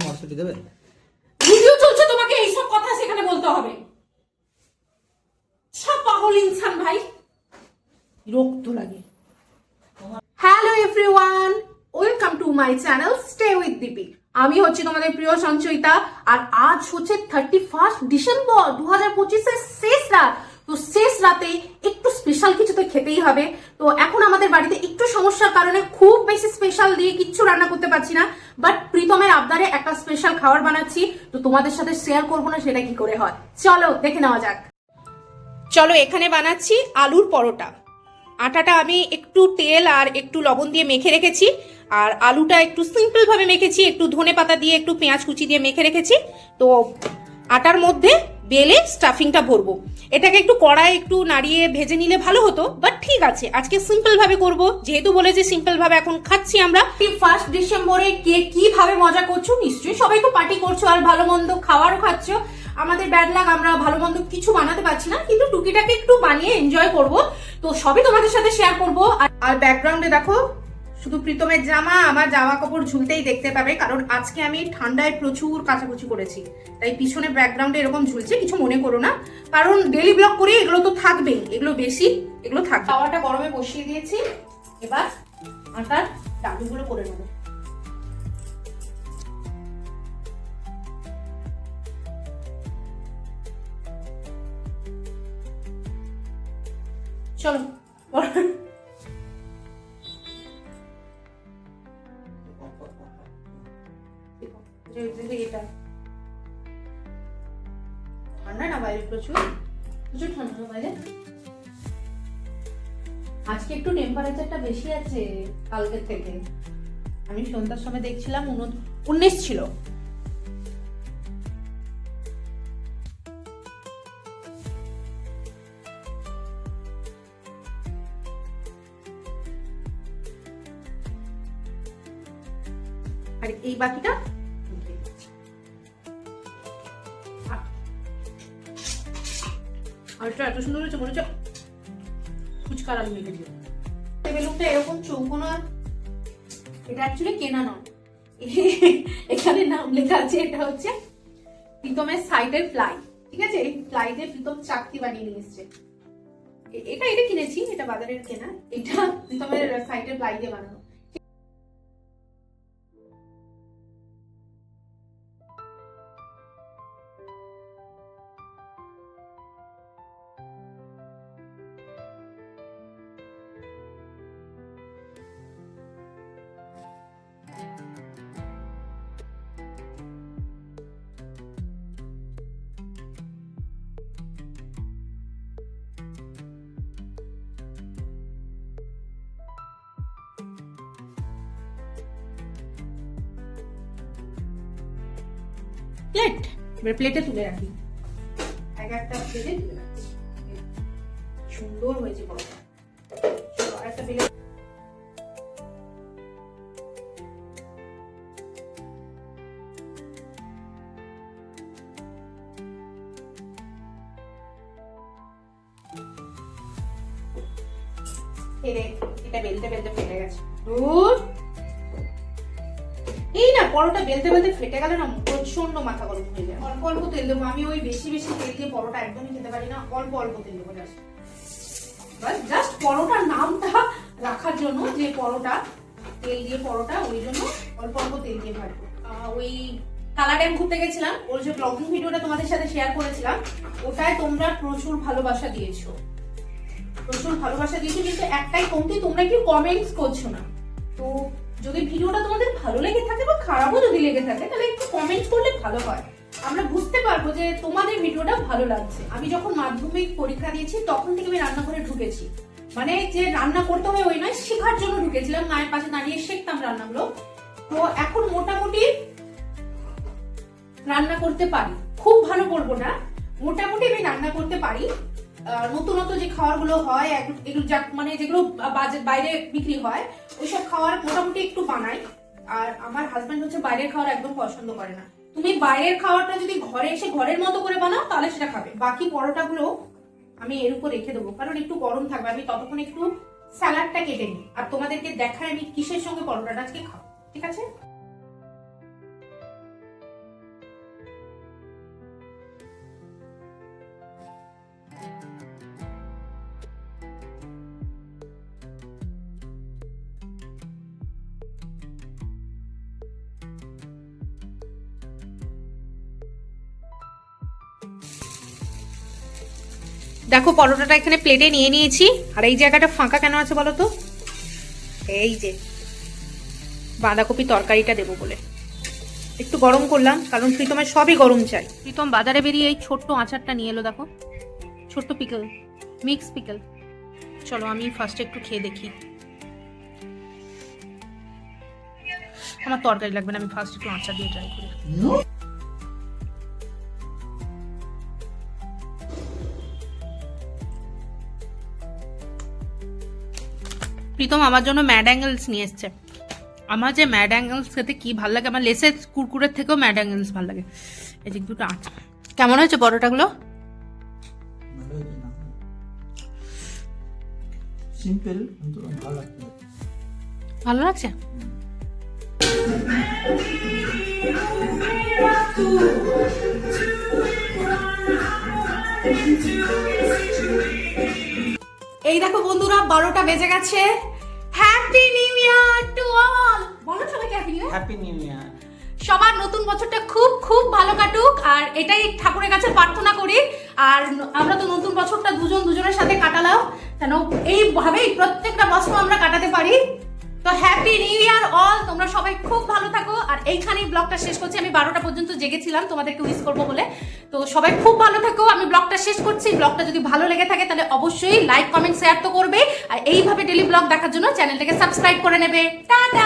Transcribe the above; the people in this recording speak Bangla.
মটরশুঁটি দেবে? ভিডিও চলছে, তোমাকে এইসব কথা সেখানে বলতে হবে? সব পাগল ইনসান ভাই, বিরক্ত লাগে। Hello everyone, welcome to my channel stay with Dipi. আমি হচ্ছি তোমাদের প্রিয় সঞ্চয়িতা, আর আজ হচ্ছে 31 ডিসেম্বর 2025-এর শেষ রাত। তো শেষ রাতে একটু স্পেশাল কিছু তো খেতেই হবে। তো এখন আমাদের বাড়িতে একটু সমস্যার কারণে খুব বেশি স্পেশাল দিয়ে কিচ্ছু রান্না করতে পারছি না, বাট প্রীতমের আবদারে একটা স্পেশাল খাবার বানাচ্ছি। তো তোমাদের সাথে শেয়ার করবো না সেটা কি করে হয়, চলো দেখে নেওয়া যাক। চলো, এখানে বানাচ্ছি আলুর পরোটা। আটাটা আমি একটু তেল আর একটু লবণ দিয়ে মেখে রেখেছি, আর আলুটা একটু সিম্পল ভাবে মেখেছি, একটু ধনে পাতা দিয়ে একটু পেঁয়াজ কুচি দিয়ে মেখে রেখেছি। তো আটার মধ্যে বেলে স্টাফিংটা ভরবো। এটাকে একটু কড়াই একটু নাড়িয়ে ভেজে নিলে ভালো হতো, বাট ঠিক আছে, আজকে সিম্পল ভাবে করব, যেহেতু বলেছে সিম্পল ভাবে এখন খাচ্ছি আমরা। 1 ডিসেম্বরে কে কিভাবে মজা করছো, নিশ্চয়ই সবাই তো পার্টি করছো আর ভালো মন্দ খাওয়ারও খাচ্ছ। আমাদের ব্যাড লাক, আমরা ভালো মন্দ কিছু বানাতে পারছি না, কিন্তু টুকিটাকে একটু বানিয়ে এনজয় করব। তো সবই তোমাদের সাথে শেয়ার করব। আর ব্যাকগ্রাউন্ডে দেখো শুধু প্রীতমের জামা, আমার জামা কাপড় ঝুলতেই দেখতে পাবে, কারণ আজকে আমি ঠান্ডায় প্রচুর কাচাকুচি করেছি, তাই পিছনে ব্যাকগ্রাউন্ডে এরকম ঝুলছে, কিছু মনে করো না, কারণ ডেলি ব্লগ করে এগুলো তো থাকবেই, এগুলো বেশি, এগুলো থাকবে। তাওয়াটা গরমে বসিয়ে দিয়েছি, এবার আটার ডালুগুলো করে নেবো। চলো ঠান্ডা না বাইরে, প্রচুর প্রচুর ঠান্ডা না বাইরে। আজকে একটু টেম্পারেচারটা বেশি আছে কালকের থেকে। আমি সন্ধ্যার সময় দেখছিলাম 19 ছিল। আর এই বাকিটা আলুটা এত সুন্দর হয়েছে, মনে হচ্ছে ফুচকার আলু মেখে দিও। বেলুনটা এরকম চৌকোনা, এটা অ্যাকচুয়ালি কেনা নয়, এখানে নাম লেখা আছে, এটা হচ্ছে প্রীতমের সাইডের প্লাই। ঠিক আছে, এই প্লাই দিয়ে প্রীতম চাকতি বানিয়ে নিয়ে এসছে। এটা কিনেছি, এটা বাজারের কেনা, এটা প্রীতমের সাইডের প্লাই দিয়ে বানানো। প্লেট, এবার প্লেটে তুলে রাখি, এক একটা প্লেটে তুলে রাখছি। সুন্দর হয়েছে পরোটা। আর একটা প্লেট এটা বেলতে বেলতে ফেটে গেছে। এই না, পরোটা বেলতে বেলতে ফেটে গেলে না প্রচন্ড মাথা গরম হয়ে যায়। অল্প অল্প তেল দেবো, আমি ওই বেশি বেশি তেল দিয়ে পরোটা একদমই খেতে পারি না, অল্প অল্প তেল দেবো জাস্ট পরোটার নামটা রাখার জন্য, যে পরোটা তেল দিয়ে পরোটা, ওই জন্য অল্প অল্প তেল দিয়ে ভাজবো। ওই কালা ড্যাম ঘুরতে গেছিলাম, ওর যে ব্লগিং ভিডিওটা তোমাদের সাথে শেয়ার করেছিলাম, ওটায় তোমরা প্রচুর ভালোবাসা দিয়েছো, কিন্তু একটাই কমতি, তোমরা কি কমেন্টস করছো না। তো যদি ভিডিওটা তোমাদের ভালো লেগে থাকে বা খারাপও যদি লেগে থাকে, তাহলে একটু কমেন্ট করলে ভালো হয়, আমরা বুঝতে পারবো যে তোমাদের ভিডিওটা ভালো লাগছে। আমি যখন মাধ্যমিক পরীক্ষা দিয়েছি তখন থেকে আমি রান্নাঘরে ঢুকেছি, মানে যে রান্না করতে হয় ওই নয়, শেখার জন্য ঢুকেছিলাম, মায়ের পাশে দাঁড়িয়ে শিখতাম রান্নাগুলো। তো এখন মোটামুটি রান্না করতে পারি, খুব ভালো করবো না, মোটামুটি আমি রান্না করতে পারি। নতুনত যে খাবারগুলো হয়, এগুলো মানে যেগুলো বাইরে বিক্রি হয়, ওইসব খাবার মোটামুটি একটু বানাই। আর আমার হাজবেন্ড হচ্ছে বাইরের খাবার একদম পছন্দ করে না। তুমি বাইরের খাবারটা যদি ঘরে এসে ঘরের মতো করে বানাও তাহলে সেটা খাবে। বাকি পরোটাগুলো আমি এর উপর রেখে দেবো, কারণ একটু গরম থাকবে। আমি ততক্ষণ একটু স্যালাডটা কেটে নিই, আর তোমাদেরকে দেখায় আমি কিসের সঙ্গে পরোটাটা আজকে খাবো। ঠিক আছে, দেখো পরোটাটা এখানে প্লেটে নিয়ে নিয়েছি, আর এই জায়গাটা ফাঁকা কেন আছে বলো তো? এই যে বাঁধাকপি তরকারিটা দেবো বলে একটু গরম করলাম, কারণ প্রীতমের সবই গরম চাই। প্রীতম বাজারে বেরিয়ে এই ছোট্ট আচারটা নিয়ে এলো, দেখো ছোট্ট পিকল, মিক্স পিকল। চলো আমি ফার্স্টে একটু খেয়ে দেখি। আমার তরকারি লাগবে না, আমি ফার্স্ট একটু আচার দিয়ে ট্রাই করি। প্রীতম আমার জন্য ম্যাড অ্যাঙ্গেলস নিয়ে এসছে। আমার যে ম্যাড অ্যাঙ্গেলস খেতে কি ভাল লাগে, আমার লেসের কুরকুরের থেকেও ম্যাড অ্যাঙ্গেলস ভাল লাগে। এই যে দুটো আচার। কেমন হয়েছে পরোটাগুলো? সিম্পল কিন্তু ভালো লাগছে। ভালো লাগছে। এই দেখো বন্ধুরা 12টা বেজে গেছে। Happy new year to all. বলো সবাইকে happy new year. Happy new year. সবার নতুন বছরটা খুব খুব ভালো কাটুক, আর এটাই ঠাকুরের কাছে প্রার্থনা করি। আর আমরা তো নতুন বছরটা দুজনের সাথে কাটালাম, কেন এইভাবেই প্রত্যেকটা বছর আমরা কাটাতে পারি। তো হ্যাপি নিউ ইয়ার অল। তোমরা সবাই খুব ভালো থাকো। আর এইখানেই ব্লগটা শেষ করছি। আমি 12টা পর্যন্ত জেগেছিলাম তোমাদেরকে উইশ করবো বলে। তো সবাই খুব ভালো থাকো। আমি ব্লগটা শেষ করছি। ব্লগটা যদি ভালো লেগে থাকে তাহলে অবশ্যই লাইক কমেন্ট শেয়ার তো করবে, আর এইভাবে ডেলি ব্লগ দেখার জন্য চ্যানেলটাকে সাবস্ক্রাইব করে নেবে। টাটা।